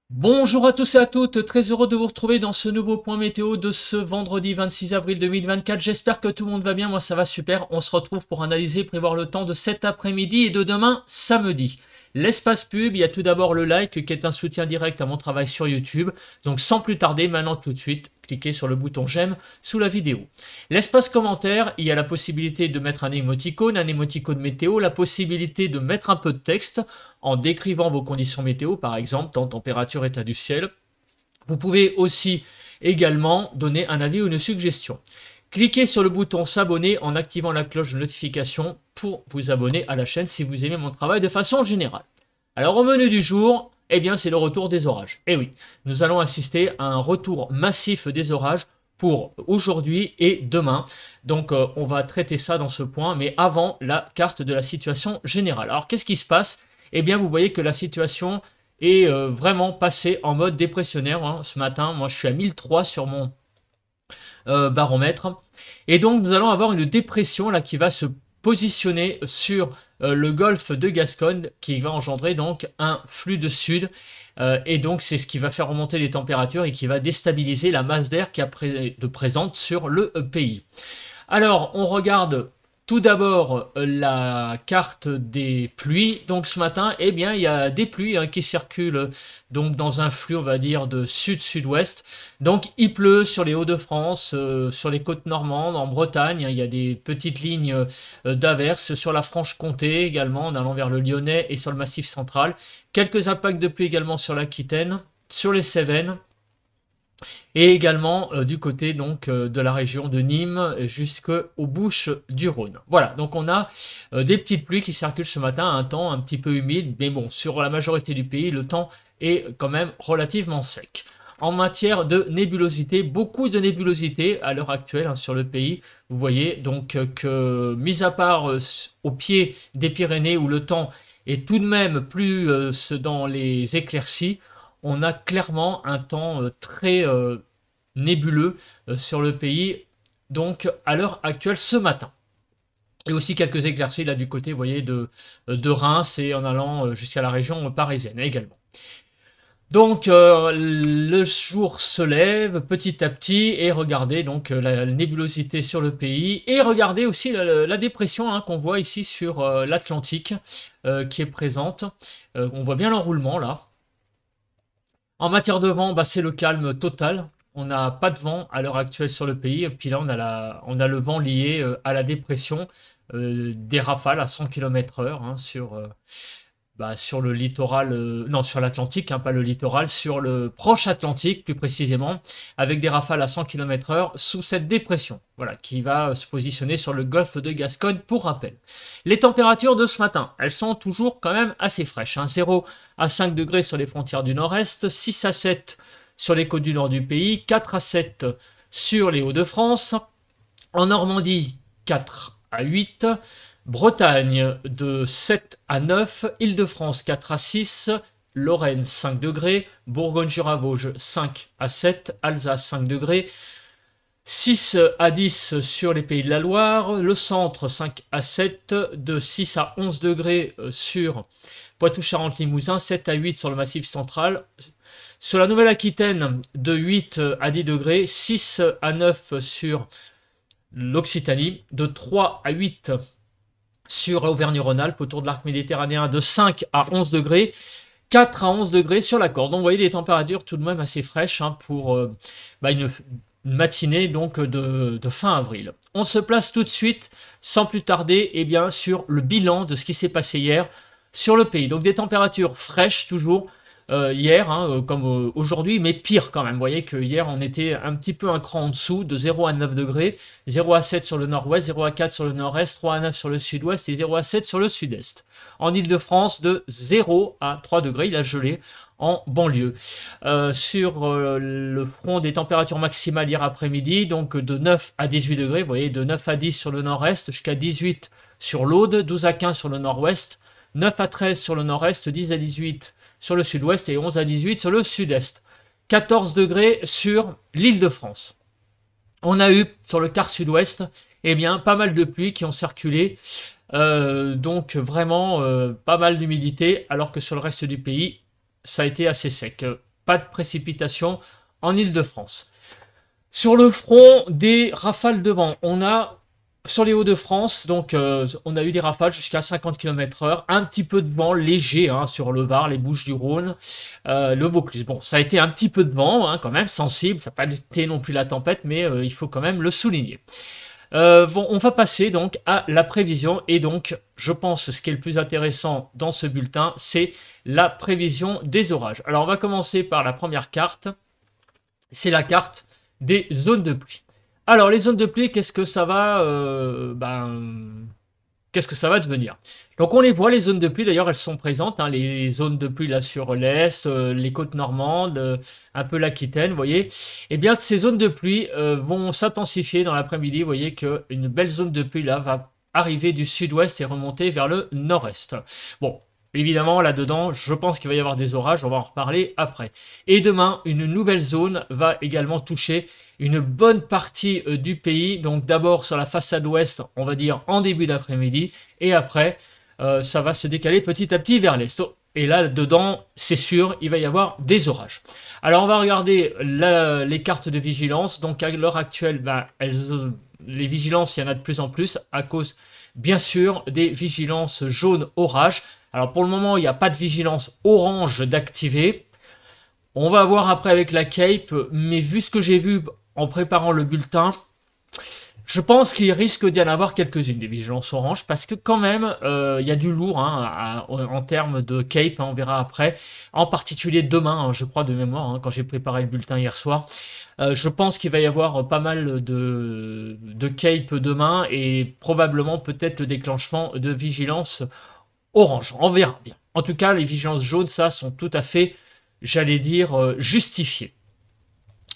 Bonjour à tous et à toutes, très heureux de vous retrouver dans ce nouveau point météo de ce vendredi 26 avril 2024. J'espère que tout le monde va bien, moi ça va super. On se retrouve pour analyser et prévoir le temps de cet après-midi et de demain samedi. L'espace pub, il y a tout d'abord le like qui est un soutien direct à mon travail sur YouTube. Donc sans plus tarder, maintenant tout de suite, cliquez sur le bouton j'aime sous la vidéo. L'espace commentaire, il y a la possibilité de mettre un émoticône météo, la possibilité de mettre un peu de texte en décrivant vos conditions météo, par exemple, temps, température, état du ciel. Vous pouvez aussi également donner un avis ou une suggestion. Cliquez sur le bouton s'abonner en activant la cloche de notification pour vous abonner à la chaîne si vous aimez mon travail de façon générale. Alors au menu du jour, eh bien c'est le retour des orages. Eh oui, nous allons assister à un retour massif des orages pour aujourd'hui et demain. Donc on va traiter ça dans ce point, mais avant la carte de la situation générale. Alors qu'est-ce qui se passe? Eh bien vous voyez que la situation est vraiment passée en mode dépressionnaire. Hein. Ce matin, moi je suis à 1003 sur mon baromètre. Et donc nous allons avoir une dépression là qui va se positionner sur le golfe de Gascogne qui va engendrer donc un flux de sud et donc c'est ce qui va faire remonter les températures et qui va déstabiliser la masse d'air qui est présente sur le pays. Alors on regarde tout d'abord la carte des pluies. Donc ce matin, eh bien, il y a des pluies qui circulent donc dans un flux, on va dire, de sud-sud-ouest. Donc il pleut sur les Hauts-de-France, sur les côtes normandes, en Bretagne. Il y a des petites lignes d'averses sur la Franche-Comté également, en allant vers le Lyonnais et sur le Massif central. Quelques impacts de pluie également sur l'Aquitaine, sur les Cévennes et également du côté donc de la région de Nîmes jusqu'aux Bouches du Rhône. Voilà, donc on a des petites pluies qui circulent ce matin, un temps un petit peu humide, mais bon, sur la majorité du pays, le temps est quand même relativement sec. En matière de nébulosité, beaucoup de nébulosité à l'heure actuelle sur le pays. Vous voyez donc que, mis à part au pied des Pyrénées où le temps est tout de même plus dans les éclaircies, on a clairement un temps très nébuleux sur le pays, donc à l'heure actuelle ce matin. Et aussi quelques éclaircies là du côté, vous voyez, de Reims et en allant jusqu'à la région parisienne également. Donc le jour se lève petit à petit et regardez donc la nébulosité sur le pays et regardez aussi la dépression qu'on voit ici sur l'Atlantique qui est présente. On voit bien l'enroulement là. En matière de vent, bah, c'est le calme total. On n'a pas de vent à l'heure actuelle sur le pays. Et puis là, on a le vent lié à la dépression, des rafales à 100 km/h sur le littoral, non, sur l'Atlantique, pas le littoral, sur le proche Atlantique plus précisément, avec des rafales à 100 km/h sous cette dépression, voilà, qui va se positionner sur le golfe de Gascogne pour rappel. Les températures de ce matin, elles sont toujours quand même assez fraîches, 0 à 5 degrés sur les frontières du nord-est, 6 à 7 sur les côtes du nord du pays, 4 à 7 sur les Hauts-de-France, en Normandie 4 à 8, Bretagne de 7 à 9, Île-de-France 4 à 6, Lorraine 5 degrés, Bourgogne-Jura-Vosges 5 à 7, Alsace 5 degrés, 6 à 10 sur les Pays de la Loire, le centre 5 à 7, de 6 à 11 degrés sur Poitou-Charentes-Limousin, 7 à 8 sur le Massif central, sur la Nouvelle-Aquitaine de 8 à 10 degrés, 6 à 9 sur l'Occitanie, de 3 à 8 sur Auvergne-Rhône-Alpes autour de l'arc méditerranéen, de 5 à 11 degrés, 4 à 11 degrés sur la Corse. Donc vous voyez des températures tout de même assez fraîches pour une matinée donc de fin avril. On se place tout de suite, sans plus tarder, sur le bilan de ce qui s'est passé hier sur le pays. Donc des températures fraîches toujours, hier, comme aujourd'hui, mais pire quand même. Vous voyez que hier, on était un petit peu un cran en dessous, de 0 à 9 degrés, 0 à 7 sur le nord-ouest, 0 à 4 sur le nord-est, 3 à 9 sur le sud-ouest et 0 à 7 sur le sud-est. En Ile-de-France, de 0 à 3 degrés, il a gelé en banlieue. Sur le front des températures maximales hier après-midi, donc de 9 à 18 degrés, vous voyez, de 9 à 10 sur le nord-est, jusqu'à 18 sur l'Aude, 12 à 15 sur le nord-ouest, 9 à 13 sur le nord-est, 10 à 18 sur le sud-ouest et 11 à 18 sur le sud-est. 14 degrés sur l'Île-de-France. On a eu sur le quart sud-ouest pas mal de pluies qui ont circulé, donc vraiment pas mal d'humidité, alors que sur le reste du pays, ça a été assez sec. pas de précipitations en Île-de-France. Sur le front des rafales de vent, on a sur les Hauts-de-France, donc on a eu des rafales jusqu'à 50 km/h, un petit peu de vent léger hein, sur le Var, les Bouches-du-Rhône, le Vaucluse. Bon, ça a été un petit peu de vent, hein, quand même, sensible, ça n'a pas été non plus la tempête, mais il faut quand même le souligner. Bon, on va passer donc à la prévision, et donc je pense ce qui est le plus intéressant dans ce bulletin, c'est la prévision des orages. Alors on va commencer par la première carte, c'est la carte des zones de pluie. Alors, les zones de pluie, qu'est-ce que ça va qu'est-ce que ça va devenir? Donc, on les voit, les zones de pluie, d'ailleurs, elles sont présentes, hein, les zones de pluie là sur l'Est, les côtes normandes, un peu l'Aquitaine, vous voyez. Eh bien, ces zones de pluie vont s'intensifier dans l'après-midi. Vous voyez qu'une belle zone de pluie là va arriver du sud-ouest et remonter vers le nord-est. Bon, évidemment, là-dedans, je pense qu'il va y avoir des orages, on va en reparler après. Et demain, une nouvelle zone va également toucher une bonne partie du pays. Donc d'abord sur la façade ouest, on va dire en début d'après-midi, et après, ça va se décaler petit à petit vers l'est. Et là, dedans, c'est sûr, il va y avoir des orages. Alors, on va regarder les cartes de vigilance. Donc, à l'heure actuelle, les vigilances, il y en a de plus en plus à cause, bien sûr, des vigilances jaunes orage. Alors, pour le moment, il n'y a pas de vigilance orange d'activer. On va voir après avec la Cape, mais vu ce que j'ai vu en préparant le bulletin, je pense qu'il risque d'y en avoir quelques-unes des vigilances orange, parce que quand même, il y a du lourd hein, en termes de Cape, hein, on verra après, en particulier demain, hein, je crois de mémoire, hein, quand j'ai préparé le bulletin hier soir. Je pense qu'il va y avoir pas mal de Cape demain, et probablement peut-être le déclenchement de vigilance orange, on verra bien. En tout cas, les vigilances jaunes, ça, sont tout à fait, j'allais dire, justifiées.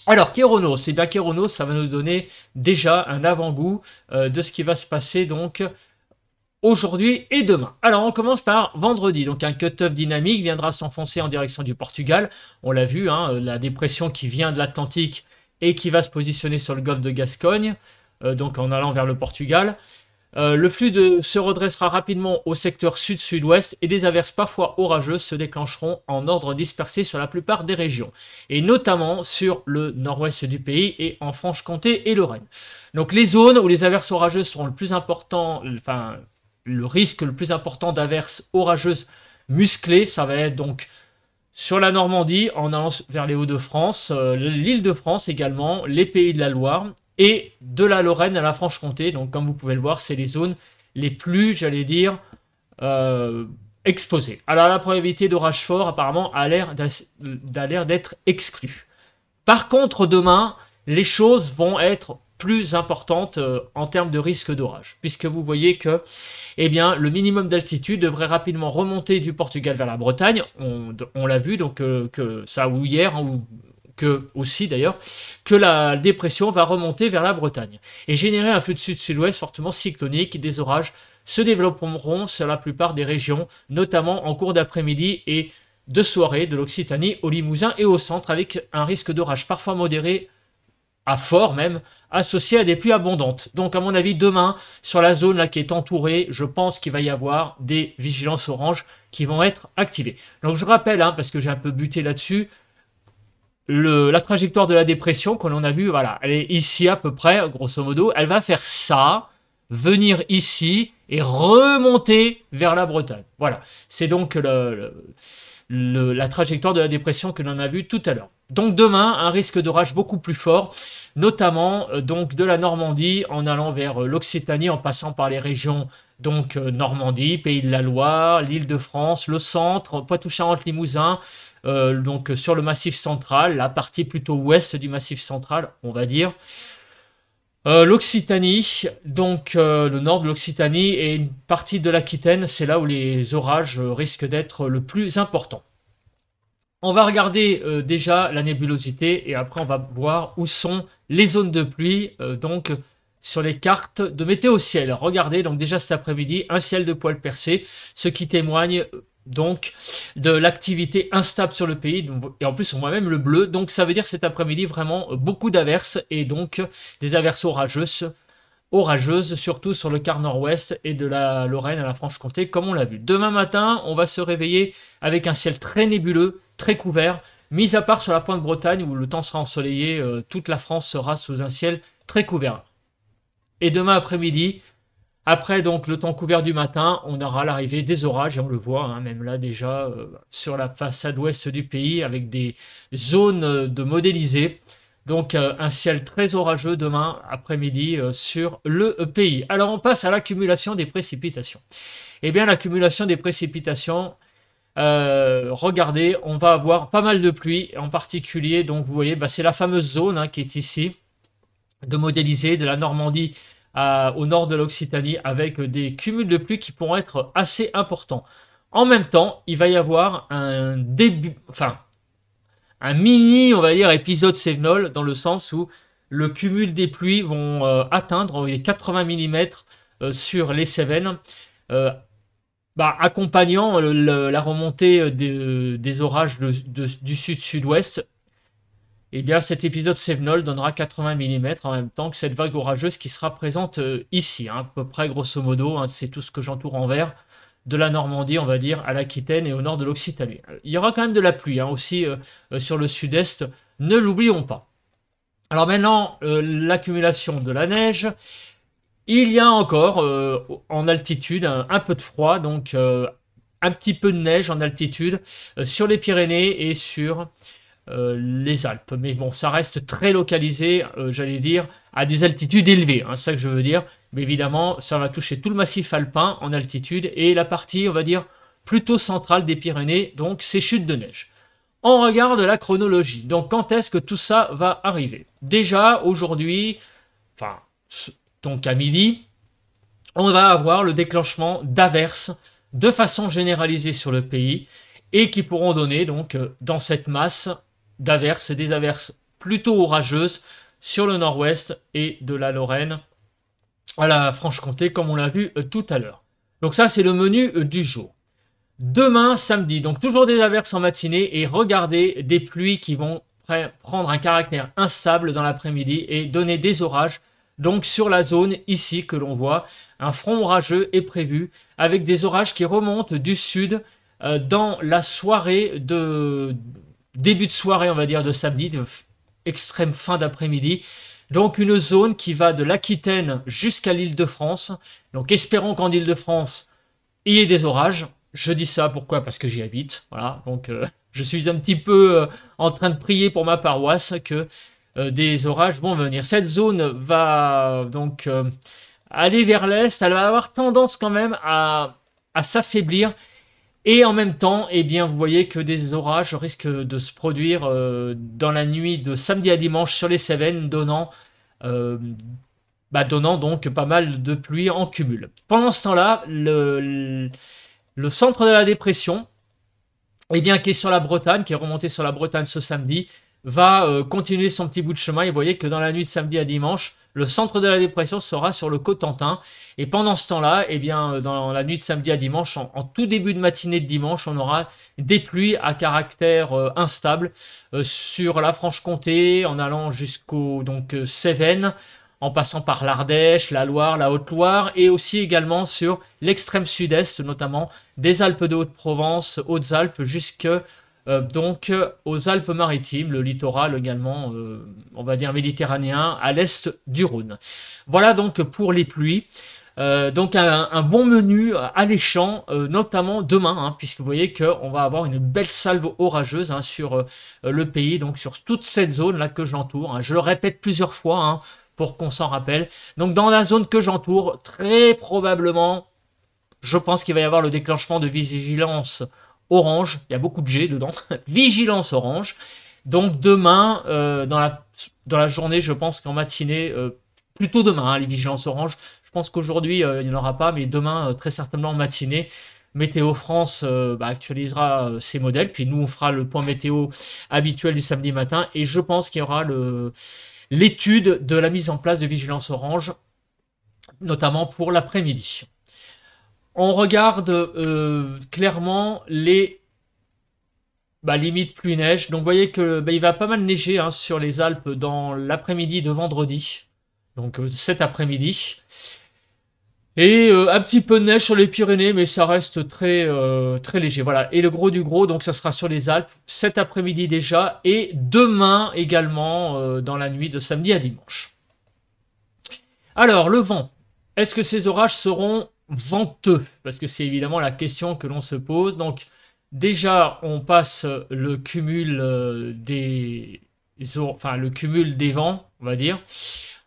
Alors, Kéronos, c'est bien Kéronos, ça va nous donner déjà un avant-goût de ce qui va se passer donc aujourd'hui et demain. Alors, on commence par vendredi. Donc, un cut-off dynamique viendra s'enfoncer en direction du Portugal. On l'a vu, hein, la dépression qui vient de l'Atlantique et qui va se positionner sur le golfe de Gascogne, donc en allant vers le Portugal. Le flux se redressera rapidement au secteur sud-sud-ouest et des averses parfois orageuses se déclencheront en ordre dispersé sur la plupart des régions, et notamment sur le nord-ouest du pays et en Franche-Comté et Lorraine. Donc les zones où les averses orageuses seront le plus important, enfin le risque le plus important d'averses orageuses musclées, ça va être donc sur la Normandie en allant vers les Hauts-de-France, l'Île-de-France également, les Pays de la Loire, et de la Lorraine à la Franche-Comté. Donc comme vous pouvez le voir, c'est les zones les plus, j'allais dire, exposées. Alors la probabilité d'orage fort apparemment a l'air d'être exclue. Par contre, demain, les choses vont être plus importantes en termes de risque d'orage, puisque vous voyez que eh bien, le minimum d'altitude devrait rapidement remonter du Portugal vers la Bretagne. On l'a vu, donc que ça, ou hier, hein, ou que aussi d'ailleurs, que la dépression va remonter vers la Bretagne et générer un flux de sud-sud-ouest fortement cyclonique. Des orages se développeront sur la plupart des régions, notamment en cours d'après-midi et de soirée de l'Occitanie au Limousin et au centre, avec un risque d'orage parfois modéré à fort même, associé à des pluies abondantes. Donc à mon avis, demain, sur la zone là qui est entourée, je pense qu'il va y avoir des vigilances oranges qui vont être activées. Donc je rappelle, hein, parce que j'ai un peu buté là-dessus, la trajectoire de la dépression que l'on a vu, voilà, elle est ici à peu près, grosso modo, elle va faire ça, venir ici et remonter vers la Bretagne. Voilà, c'est donc la trajectoire de la dépression que l'on a vu tout à l'heure. Donc demain, un risque d'orage beaucoup plus fort, notamment donc de la Normandie en allant vers l'Occitanie, en passant par les régions donc Normandie, Pays de la Loire, l'Île-de-France, le centre, Poitou-Charentes-Limousin, donc sur le massif central, la partie plutôt ouest du massif central, on va dire. L'Occitanie, donc le nord de l'Occitanie et une partie de l'Aquitaine, c'est là où les orages risquent d'être le plus importants. On va regarder déjà la nébulosité et après on va voir où sont les zones de pluie donc sur les cartes de météo ciel. Regardez donc déjà cet après-midi un ciel de poils percés, ce qui témoigne donc de l'activité instable sur le pays, et en plus on voit même le bleu, donc ça veut dire cet après-midi vraiment beaucoup d'averses et donc des averses orageuses surtout sur le quart nord-ouest et de la Lorraine à la Franche-Comté comme on l'a vu. Demain matin on va se réveiller avec un ciel très nébuleux, très couvert, mis à part sur la pointe Bretagne où le temps sera ensoleillé, toute la France sera sous un ciel très couvert. Et demain après-midi, après donc le temps couvert du matin, on aura l'arrivée des orages, et on le voit, hein, même là déjà, sur la façade ouest du pays, avec des zones de modélisées. Donc un ciel très orageux demain après-midi sur le pays. Alors on passe à l'accumulation des précipitations. Eh bien l'accumulation des précipitations, regardez, on va avoir pas mal de pluie, en particulier, donc vous voyez, c'est la fameuse zone hein, qui est ici, de modéliser de la Normandie au nord de l'Occitanie, avec des cumuls de pluie qui pourront être assez importants. En même temps, il va y avoir un début, enfin, un mini, on va dire, épisode Cévenol, dans le sens où le cumul des pluies vont atteindre les 80 mm sur les Cévennes, accompagnant la remontée des orages du sud-sud-ouest. Eh bien, cet épisode Cévenol donnera 80 mm en même temps que cette vague orageuse qui sera présente ici, hein, à peu près grosso modo, hein, c'est tout ce que j'entoure en vert, de la Normandie, on va dire, à l'Aquitaine et au nord de l'Occitanie. Il y aura quand même de la pluie hein, aussi sur le sud-est, ne l'oublions pas. Alors maintenant, l'accumulation de la neige. Il y a encore en altitude un peu de froid, donc un petit peu de neige en altitude sur les Pyrénées et sur les Alpes. Mais bon, ça reste très localisé, j'allais dire, à des altitudes élevées, hein, c'est ça que je veux dire. Mais évidemment, ça va toucher tout le massif alpin en altitude et la partie, on va dire, plutôt centrale des Pyrénées, donc ces chutes de neige. On regarde la chronologie. Donc quand est-ce que tout ça va arriver? Déjà, aujourd'hui, enfin, donc à midi, on va avoir le déclenchement d'averses de façon généralisée sur le pays et qui pourront donner donc dans cette masse d'averses, des averses plutôt orageuses sur le nord-ouest et de la Lorraine à la Franche-Comté comme on l'a vu tout à l'heure. Donc ça c'est le menu du jour. Demain samedi, donc toujours des averses en matinée et regardez des pluies qui vont prendre un caractère instable dans l'après-midi et donner des orages. Donc sur la zone ici que l'on voit, un front orageux est prévu avec des orages qui remontent du sud dans la soirée début de soirée on va dire de samedi, de extrême fin d'après-midi. Donc une zone qui va de l'Aquitaine jusqu'à l'Île-de-France. Donc espérons qu'en Île-de-France il y ait des orages. Je dis ça pourquoi? Parce que j'y habite. Voilà, donc je suis un petit peu en train de prier pour ma paroisse que des orages vont venir. Cette zone va donc aller vers l'est, elle va avoir tendance quand même à s'affaiblir et en même temps, eh bien, vous voyez que des orages risquent de se produire dans la nuit de samedi à dimanche sur les Cévennes, donnant donc pas mal de pluie en cumul. Pendant ce temps-là, le centre de la dépression, eh bien, qui est sur la Bretagne, qui est remonté sur la Bretagne ce samedi, va continuer son petit bout de chemin. Et vous voyez que dans la nuit de samedi à dimanche, le centre de la dépression sera sur le Cotentin. Et pendant ce temps-là, eh bien, dans la nuit de samedi à dimanche, en tout début de matinée de dimanche, on aura des pluies à caractère instable sur la Franche-Comté, en allant jusqu'aux Cévennes, en passant par l'Ardèche, la Loire, la Haute-Loire, et aussi également sur l'extrême sud-est, notamment des Alpes de Haute-Provence, Hautes-Alpes, jusque donc aux Alpes-Maritimes, le littoral également, on va dire méditerranéen, à l'est du Rhône. Voilà donc pour les pluies. Donc un bon menu alléchant, notamment demain, hein, puisque vous voyez qu'on va avoir une belle salve orageuse hein, sur le pays, donc sur toute cette zone là que j'entoure. Hein. Je le répète plusieurs fois hein, pour qu'on s'en rappelle. Donc dans la zone que j'entoure, très probablement, je pense qu'il va y avoir le déclenchement de vigilance orange, il y a beaucoup de G dedans, vigilance orange. Donc demain, dans la journée, je pense qu'en matinée, plutôt demain, hein, les vigilances orange. Je pense qu'aujourd'hui, il n'y en aura pas, mais demain, très certainement en matinée, Météo France actualisera ses modèles, puis nous, on fera le point météo habituel du samedi matin, et je pense qu'il y aura l'étude de la mise en place de vigilance orange, notamment pour l'après-midi. On regarde clairement les limites pluie-neige. Donc vous voyez que il va pas mal neiger hein, sur les Alpes dans l'après-midi de vendredi. Donc cet après-midi. Et un petit peu de neige sur les Pyrénées, mais ça reste très léger. Voilà. Et le gros du gros, donc ça sera sur les Alpes cet après-midi déjà, et demain également dans la nuit de samedi à dimanche. Alors, le vent. Est-ce que ces orages seront venteux? Parce que c'est évidemment la question que l'on se pose. Donc, déjà, on passe le cumul enfin, le cumul des vents, on va dire.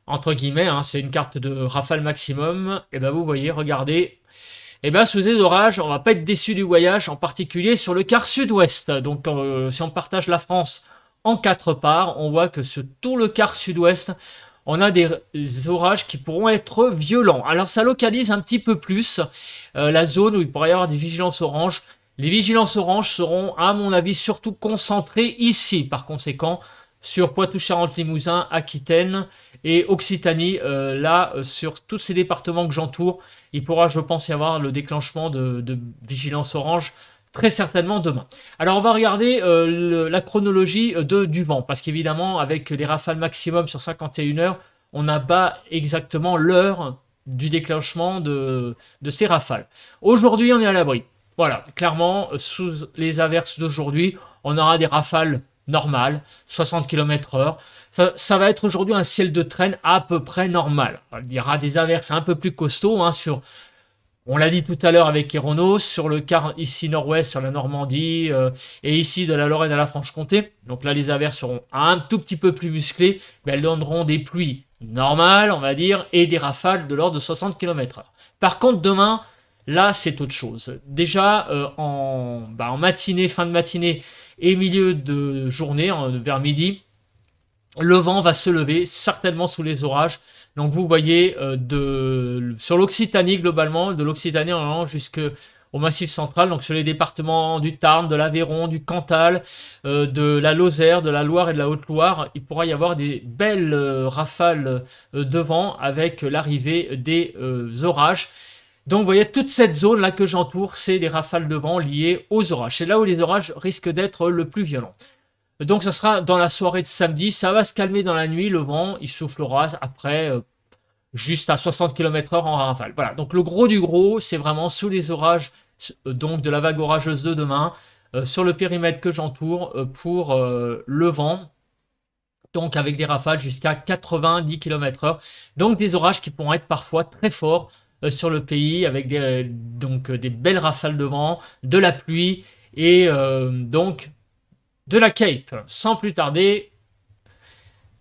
Entre guillemets, hein, c'est une carte de rafale maximum. Et ben, vous voyez, regardez. Et ben, sous les orages, on va pas être déçu du voyage, en particulier sur le quart sud-ouest. Donc, si on partage la France en 4 parts, on voit que sur tout le quart sud-ouest, on a des orages qui pourront être violents. Alors ça localise un petit peu plus la zone où il pourrait y avoir des vigilances oranges. Les vigilances oranges seront, à mon avis, surtout concentrées ici, par conséquent, sur Poitou-Charentes-Limousin, Aquitaine et Occitanie. Sur tous ces départements que j'entoure, il pourra, je pense, y avoir le déclenchement de vigilance orange très certainement demain. Alors on va regarder la chronologie du vent, parce qu'évidemment avec les rafales maximum sur 51 heures, on n'a pas exactement l'heure du déclenchement de ces rafales. Aujourd'hui on est à l'abri. Voilà, clairement sous les averses d'aujourd'hui, on aura des rafales normales, 60 km/h. Ça va être aujourd'hui un ciel de traîne à peu près normal. Il y aura des averses un peu plus costauds on l'a dit tout à l'heure avec Kéronos, sur le quart ici nord-ouest, sur la Normandie, et ici de la Lorraine à la Franche-Comté. Donc là, les averses seront un tout petit peu plus musclées, mais elles donneront des pluies normales, on va dire, et des rafales de l'ordre de 60 km/h. Par contre, demain, là, c'est autre chose. Déjà, en matinée, fin de matinée et milieu de journée, vers midi, le vent va se lever, certainement sous les orages. Donc vous voyez, sur l'Occitanie globalement, de l'Occitanie en allant jusqu'au Massif central, donc sur les départements du Tarn, de l'Aveyron, du Cantal, de la Lozère, de la Loire et de la Haute-Loire, il pourra y avoir des belles rafales de vent avec l'arrivée des orages. Donc vous voyez, toute cette zone-là que j'entoure, c'est des rafales de vent liées aux orages. C'est là où les orages risquent d'être le plus violents. Donc ça sera dans la soirée de samedi, ça va se calmer dans la nuit, le vent, il soufflera après juste à 60 km/h en rafale. Voilà, donc le gros du gros, c'est vraiment sous les orages donc de la vague orageuse de demain, sur le périmètre que j'entoure pour le vent, donc avec des rafales jusqu'à 90 km/h. Donc des orages qui pourront être parfois très forts sur le pays, avec des belles rafales de vent, de la pluie et donc de la Cape. Sans plus tarder,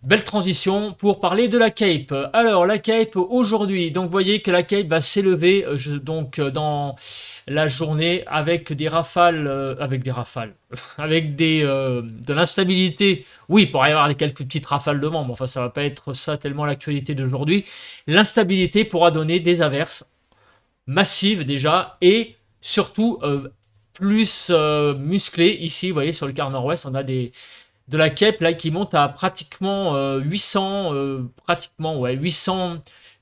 belle transition pour parler de la Cape. Alors la Cape aujourd'hui, donc vous voyez que la Cape va s'élever dans la journée avec des rafales, avec de l'instabilité. Oui, il pourrait y avoir quelques petites rafales de vent, mais enfin ça va pas être ça tellement l'actualité d'aujourd'hui. L'instabilité pourra donner des averses massives déjà et surtout plus musclé. Ici, vous voyez, sur le quart nord-ouest, on a de la Cape là, qui monte à pratiquement 800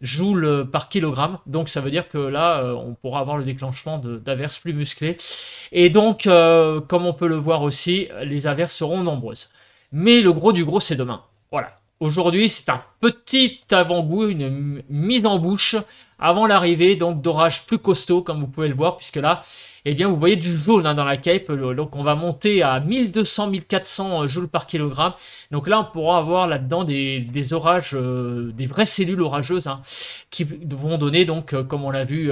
joules par kilogramme. Donc, ça veut dire que là, on pourra avoir le déclenchement d'averses plus musclées. Et donc, comme on peut le voir aussi, les averses seront nombreuses. Mais le gros du gros, c'est demain. Voilà. Aujourd'hui, c'est un petit avant-goût, une mise en bouche avant l'arrivée donc d'orages plus costauds, comme vous pouvez le voir, puisque là, eh bien, vous voyez du jaune dans la Cape. Donc, on va monter à 1200-1400 joules par kilogramme. Donc là, on pourra avoir là-dedans des orages, des vraies cellules orageuses, qui vont donner, donc, comme on l'a vu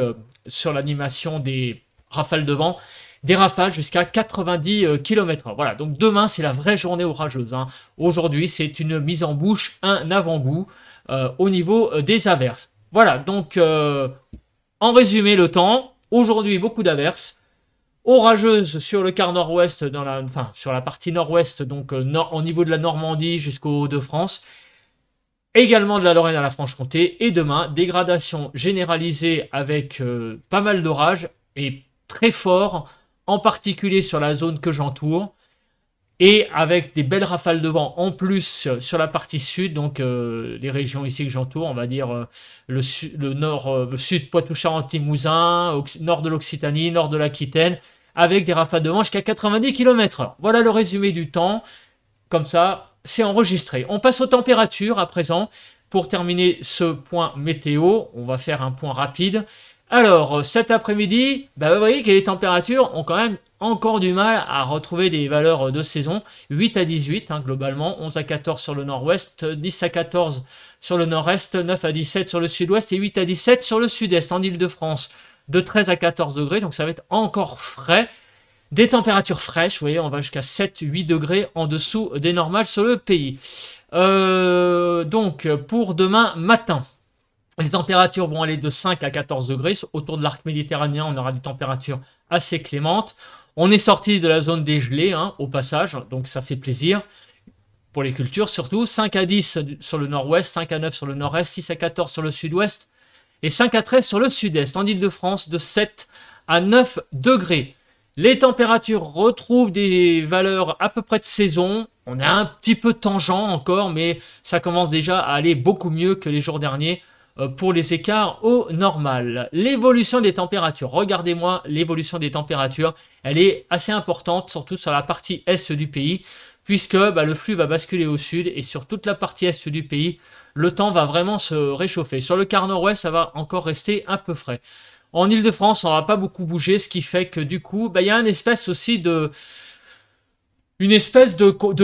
sur l'animation des rafales de vent, des rafales jusqu'à 90 km/h. Voilà, donc demain, c'est la vraie journée orageuse. Aujourd'hui, c'est une mise en bouche, un avant-goût au niveau des averses. Voilà, donc en résumé, le temps. Aujourd'hui, beaucoup d'averses. Orageuses sur le quart nord-ouest, sur la partie nord-ouest, donc au niveau de la Normandie jusqu'au Hauts-de-France. Également de la Lorraine à la Franche-Comté. Et demain, dégradation généralisée avec pas mal d'orages et très fort, en particulier sur la zone que j'entoure, et avec des belles rafales de vent en plus sur la partie sud, donc les régions ici que j'entoure, on va dire le sud Poitou-Charentes-Limousin, nord de l'Occitanie, nord de l'Aquitaine, avec des rafales de vent jusqu'à 90 km/h. Voilà le résumé du temps, comme ça c'est enregistré. On passe aux températures à présent. pour terminer ce point météo, on va faire un point rapide. Alors, cet après-midi, vous voyez que les températures ont quand même encore du mal à retrouver des valeurs de saison. 8 à 18 globalement, 11 à 14 sur le nord-ouest, 10 à 14 sur le nord-est, 9 à 17 sur le sud-ouest et 8 à 17 sur le sud-est. En Ile-de-France, de 13 à 14 degrés, donc ça va être encore frais. Des températures fraîches, vous voyez, on va jusqu'à 7-8 degrés en dessous des normales sur le pays. Donc, pour demain matin, les températures vont aller de 5 à 14 degrés. Autour de l'arc méditerranéen, on aura des températures assez clémentes. On est sorti de la zone des gelées, au passage, donc ça fait plaisir. Pour les cultures surtout. 5 à 10 sur le nord-ouest, 5 à 9 sur le nord-est, 6 à 14 sur le sud-ouest et 5 à 13 sur le sud-est. En Ile-de-France, de 7 à 9 degrés. Les températures retrouvent des valeurs à peu près de saison. On est un petit peu tangent encore, mais ça commence déjà à aller beaucoup mieux que les jours derniers pour les écarts au normal. L'évolution des températures, regardez-moi l'évolution des températures, elle est assez importante, surtout sur la partie est du pays, puisque le flux va basculer au sud et sur toute la partie est du pays, le temps va vraiment se réchauffer. Sur le quart nord-ouest, ça va encore rester un peu frais. En Ile-de-France, on va pas beaucoup bouger, ce qui fait que du coup, il y a une espèce aussi de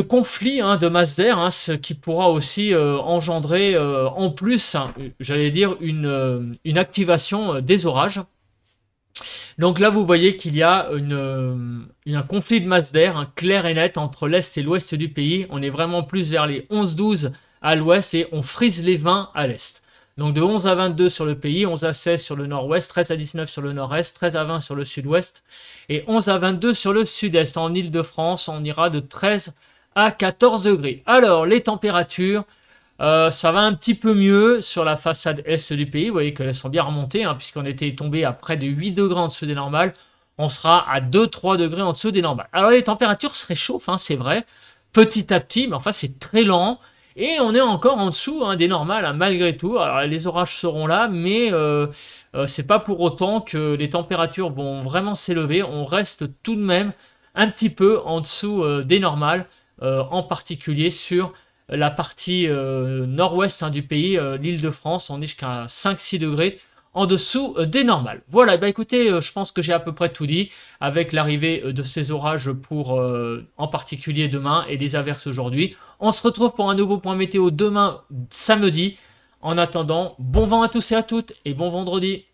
conflit de masse d'air, ce qui pourra aussi engendrer en plus, j'allais dire, une activation des orages. Donc là, vous voyez qu'il y a un conflit de masse d'air clair et net entre l'est et l'ouest du pays. On est vraiment plus vers les 11-12 à l'ouest et on frise les 20 à l'est. Donc de 11 à 22 sur le pays, 11 à 16 sur le nord-ouest, 13 à 19 sur le nord-est, 13 à 20 sur le sud-ouest et 11 à 22 sur le sud-est. En Ile-de-France, on ira de 13 à 14 degrés. Alors, les températures, ça va un petit peu mieux sur la façade est du pays. Vous voyez qu'elles sont bien remontées, puisqu'on était tombé à près de 8 degrés en dessous des normales. On sera à 2-3 degrés en dessous des normales. Alors, les températures se réchauffent, c'est vrai, petit à petit, mais enfin, c'est très lent. Et on est encore en dessous des normales, malgré tout. Alors, les orages seront là, mais c'est pas pour autant que les températures vont vraiment s'élever. On reste tout de même un petit peu en dessous des normales, en particulier sur la partie nord-ouest du pays, l'Île-de-France. On est jusqu'à 5-6 degrés en dessous des normales. Voilà, écoutez, je pense que j'ai à peu près tout dit avec l'arrivée de ces orages pour en particulier demain et les averses aujourd'hui. On se retrouve pour un nouveau point météo demain samedi. En attendant, bon vent à tous et à toutes et bon vendredi.